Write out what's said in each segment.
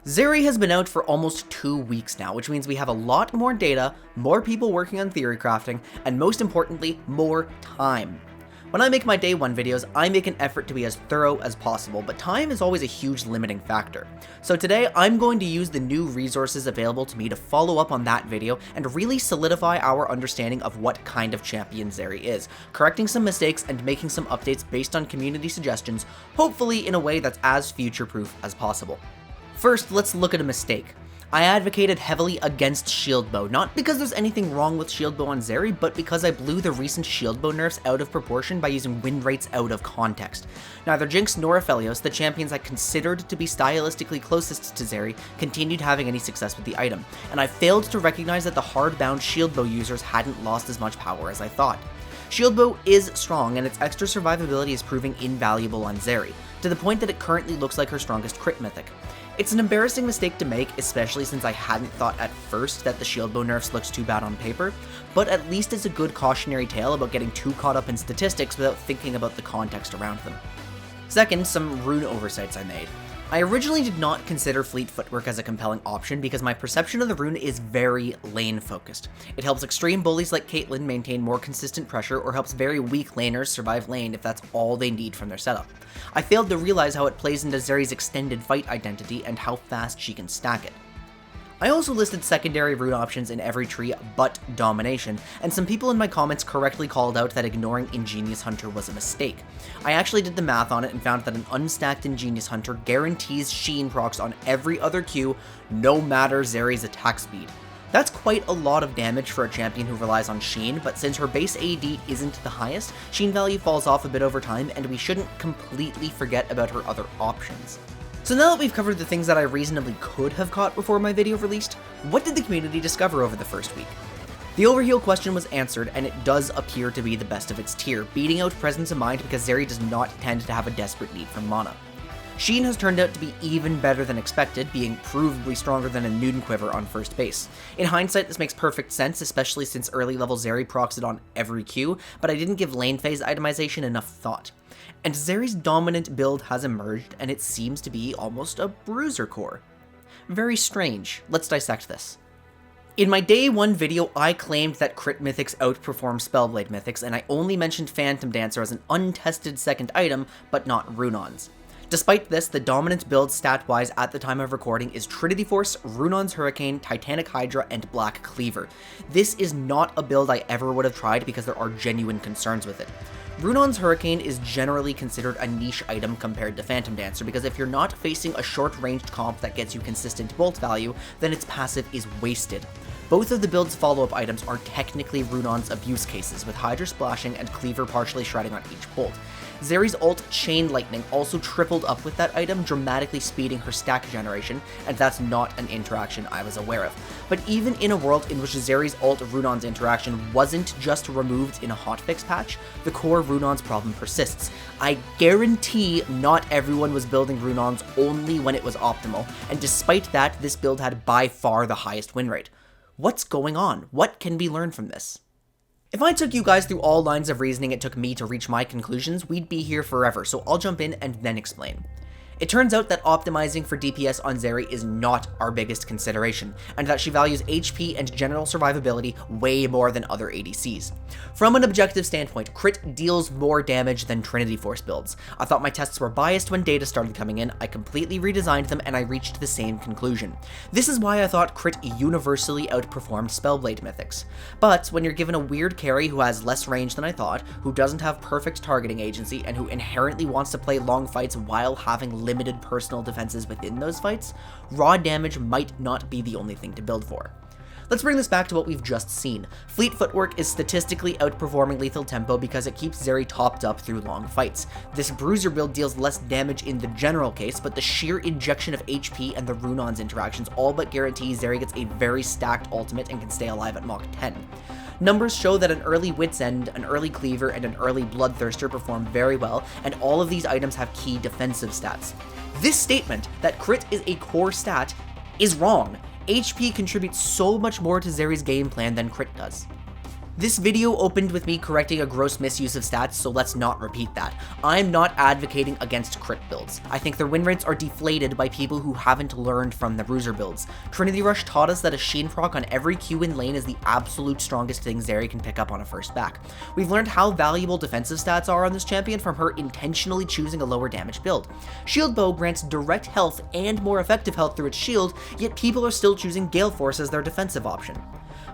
Zeri has been out for almost 2 weeks now, which means we have a lot more data, more people working on theory crafting, and most importantly, more time. When I make my day 1 videos, I make an effort to be as thorough as possible, but time is always a huge limiting factor. So today, I'm going to use the new resources available to me to follow up on that video and really solidify our understanding of what kind of champion Zeri is, correcting some mistakes and making some updates based on community suggestions, hopefully in a way that's as future-proof as possible. First, let's look at a mistake. I advocated heavily against shield bow, not because there's anything wrong with shield bow on Zeri, but because I blew the recent shield bow nerfs out of proportion by using win rates out of context. Neither Jinx nor Aphelios, the champions I considered to be stylistically closest to Zeri, continued having any success with the item, and I failed to recognize that the hard-bound shield bow users hadn't lost as much power as I thought. Shield bow is strong, and its extra survivability is proving invaluable on Zeri, to the point that it currently looks like her strongest crit mythic. It's an embarrassing mistake to make, especially since I hadn't thought at first that the shield bow nerfs looked too bad on paper, but at least it's a good cautionary tale about getting too caught up in statistics without thinking about the context around them. Second, some rune oversights I made. I originally did not consider fleet footwork as a compelling option because my perception of the rune is very lane focused. It helps extreme bullies like Caitlyn maintain more consistent pressure or helps very weak laners survive lane if that's all they need from their setup. I failed to realize how it plays into Zeri's extended fight identity and how fast she can stack it. I also listed secondary rune options in every tree but Domination, and some people in my comments correctly called out that ignoring Ingenious Hunter was a mistake. I actually did the math on it and found that an unstacked Ingenious Hunter guarantees Sheen procs on every other Q, no matter Zeri's attack speed. That's quite a lot of damage for a champion who relies on Sheen, but since her base AD isn't the highest, Sheen value falls off a bit over time, and we shouldn't completely forget about her other options. So now that we've covered the things that I reasonably could have caught before my video released, what did the community discover over the first week? The overheal question was answered, and it does appear to be the best of its tier, beating out Presence of Mind because Zeri does not tend to have a desperate need for mana. Sheen has turned out to be even better than expected, being provably stronger than a Newton Quiver on first base. In hindsight, this makes perfect sense, especially since early level Zeri procs it on every Q, but I didn't give lane phase itemization enough thought. And Zeri's dominant build has emerged, and it seems to be almost a Bruiser core. Very strange. Let's dissect this. In my day 1 video, I claimed that crit mythics outperform Spellblade mythics, and I only mentioned Phantom Dancer as an untested second item, but not Runons. Despite this, the dominant build stat-wise at the time of recording is Trinity Force, Runon's Hurricane, Titanic Hydra, and Black Cleaver. This is not a build I ever would have tried because there are genuine concerns with it. Runon's Hurricane is generally considered a niche item compared to Phantom Dancer because if you're not facing a short-ranged comp that gets you consistent bolt value, then its passive is wasted. Both of the build's follow-up items are technically Runon's abuse cases, with Hydra splashing and Cleaver partially shredding on each bolt. Zeri's ult Chain Lightning also tripled up with that item, dramatically speeding her stack generation, and that's not an interaction I was aware of. But even in a world in which Zeri's ult Runon's interaction wasn't just removed in a hotfix patch, the core Runon's problem persists. I guarantee not everyone was building Runon's only when it was optimal, and despite that, this build had by far the highest win rate. What's going on? What can we learn from this? If I took you guys through all lines of reasoning it took me to reach my conclusions, we'd be here forever, so I'll jump in and then explain. It turns out that optimizing for DPS on Zeri is not our biggest consideration, and that she values HP and general survivability way more than other ADCs. From an objective standpoint, crit deals more damage than Trinity Force builds. I thought my tests were biased when data started coming in, I completely redesigned them, and I reached the same conclusion. This is why I thought crit universally outperformed Spellblade mythics. But when you're given a weird carry who has less range than I thought, who doesn't have perfect targeting agency, and who inherently wants to play long fights while having limited personal defenses within those fights, raw damage might not be the only thing to build for. Let's bring this back to what we've just seen. Fleet Footwork is statistically outperforming Lethal Tempo because it keeps Zeri topped up through long fights. This Bruiser build deals less damage in the general case, but the sheer injection of HP and the Runon's interactions all but guarantee Zeri gets a very stacked ultimate and can stay alive at Mach 10. Numbers show that an early Wit's End, an early Cleaver, and an early Bloodthirster perform very well, and all of these items have key defensive stats. This statement, that crit is a core stat, is wrong. HP contributes so much more to Zeri's game plan than crit does. This video opened with me correcting a gross misuse of stats, so let's not repeat that. I'm not advocating against crit builds. I think their win rates are deflated by people who haven't learned from the Bruiser builds. Trinity Rush taught us that a Sheen proc on every Q in lane is the absolute strongest thing Zeri can pick up on a first back. We've learned how valuable defensive stats are on this champion from her intentionally choosing a lower damage build. Shield Bow grants direct health and more effective health through its shield, yet people are still choosing Gale Force as their defensive option.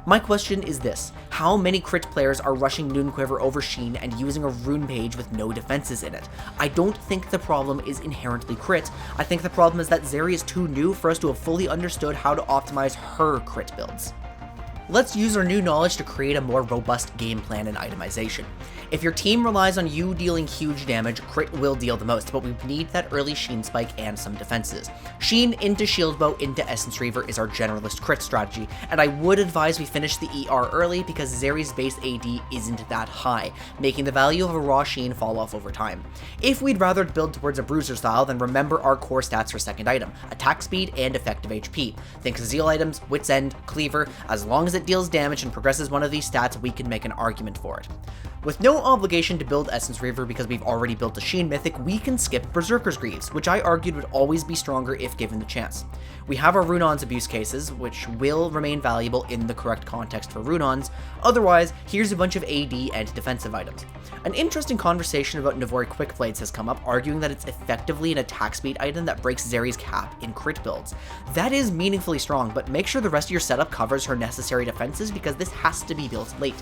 My question is this: how many crit players are rushing Noon Quiver over Sheen and using a rune page with no defenses in it? I don't think the problem is inherently crit. I think the problem is that Zeri is too new for us to have fully understood how to optimize her crit builds. Let's use our new knowledge to create a more robust game plan and itemization. If your team relies on you dealing huge damage, crit will deal the most, but we need that early Sheen spike and some defenses. Sheen into Shield Bow into Essence Reaver is our generalist crit strategy, and I would advise we finish the ER early because Zeri's base AD isn't that high, making the value of a raw Sheen fall off over time. If we'd rather build towards a Bruiser style, then remember our core stats for second item: attack speed and effective HP. Think Zeal items, Wit's End, Cleaver. As long as it deals damage and progresses one of these stats, we can make an argument for it. With no obligation to build Essence Reaver because we've already built a Sheen Mythic, we can skip Berserker's Greaves, which I argued would always be stronger if given the chance. We have our Runon's abuse cases, which will remain valuable in the correct context for Runon's. Otherwise, here's a bunch of AD and defensive items. An interesting conversation about Navori Quickblades has come up, arguing that it's effectively an attack speed item that breaks Zeri's cap in crit builds. That is meaningfully strong, but make sure the rest of your setup covers her necessary defenses because this has to be built late.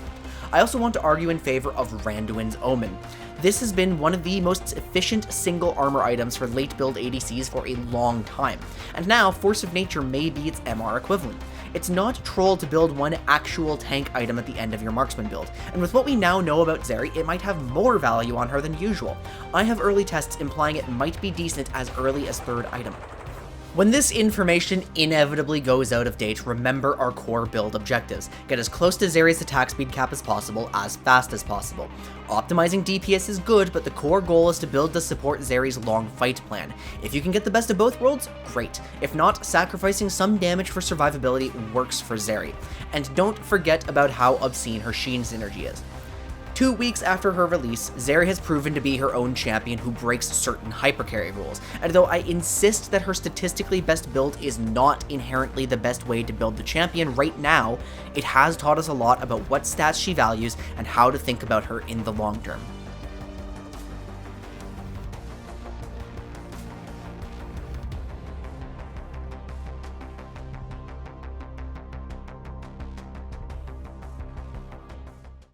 I also want to argue in favor of Randuin's Omen. This has been one of the most efficient single armor items for late build ADCs for a long time, and now Force of Nature may be its MR equivalent. It's not troll to build one actual tank item at the end of your marksman build, and with what we now know about Zeri, it might have more value on her than usual. I have early tests implying it might be decent as early as third item. When this information inevitably goes out of date, remember our core build objectives. Get as close to Zeri's attack speed cap as possible, as fast as possible. Optimizing DPS is good, but the core goal is to build to support Zeri's long fight plan. If you can get the best of both worlds, great. If not, sacrificing some damage for survivability works for Zeri. And don't forget about how obscene her Sheen synergy is. 2 weeks after her release, Zeri has proven to be her own champion who breaks certain hypercarry rules, and though I insist that her statistically best build is not inherently the best way to build the champion right now, it has taught us a lot about what stats she values and how to think about her in the long term.